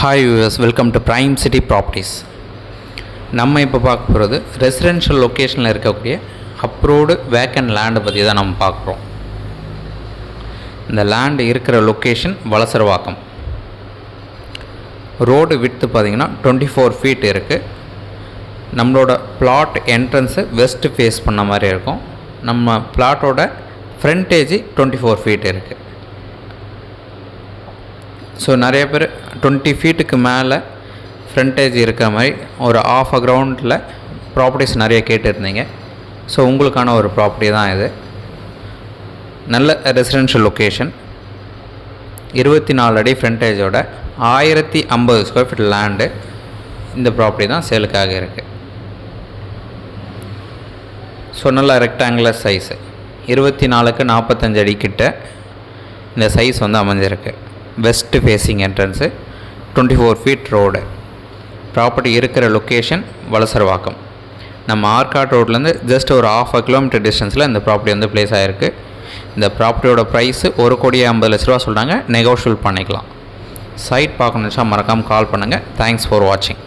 Hi viewers, welcome to prime city properties. நம்ம இப்போ பார்க்க போகிறது ரெசிடென்ஷியல் லொக்கேஷனில் இருக்கக்கூடிய அப்ரூவ்டு வேக்கண்ட் லேண்டை பற்றி தான் நம்ம பார்க்குறோம். இந்த லேண்டு இருக்கிற லொக்கேஷன் வலசரவாக்கம். ரோடு விட்த்து பார்த்திங்கன்னா 24 ஃபீட் இருக்குது. நம்மளோட பிளாட் என்ட்ரன்ஸு வெஸ்ட்டு ஃபேஸ் பண்ண மாதிரி இருக்கும். நம்ம பிளாட்டோட ஃப்ரண்டேஜ் 24 ஃபீட் இருக்குது. ஸோ நிறைய பேர் 20 ஃபீட்டுக்கு மேலே ஃப்ரண்டேஜ் இருக்கிற மாதிரி ஒரு ஆஃப் அ கிரவுண்டில் ப்ராப்பர்ட்டிஸ் நிறைய கேட்டுருந்தீங்க. ஸோ உங்களுக்கான ஒரு ப்ராப்பர்ட்டி தான் இது. நல்ல ரெசிடென்ஷியல் லொக்கேஷன், 24 அடி ஃப்ரண்டேஜோட 1050 ஸ்கொயர் ஃபீட் லேண்டு. இந்த ப்ராப்பர்ட்டி தான் சேலுக்காக இருக்குது. ஸோ நல்ல ரெக்டாங்குலர் சைஸு, 24க்கு 45 அடி கிட்ட இந்த சைஸ் வந்து அமைஞ்சிருக்கு. West facing entrance, 24 feet road. Property இருக்கிற லொக்கேஷன் வலசரவாக்கம். நம்ம ஆர்காட் ரோட்லேருந்து ஜஸ்ட் ஒரு ½ கிலோமீட்டர் டிஸ்டன்ஸில் இந்த ப்ராப்பர்ட்டி வந்து ப்ளேஸ் ஆகிருக்கு. இந்த ப்ராப்பர்ட்டியோட ப்ரைஸு 1,50,00,000 சொல்கிறாங்க. நெகோஷியபிள் பண்ணிக்கலாம். சைட் பார்க்கணுன்னு மறக்காமல் கால் பண்ணுங்கள். தேங்க்ஸ் ஃபார் வாட்சிங்.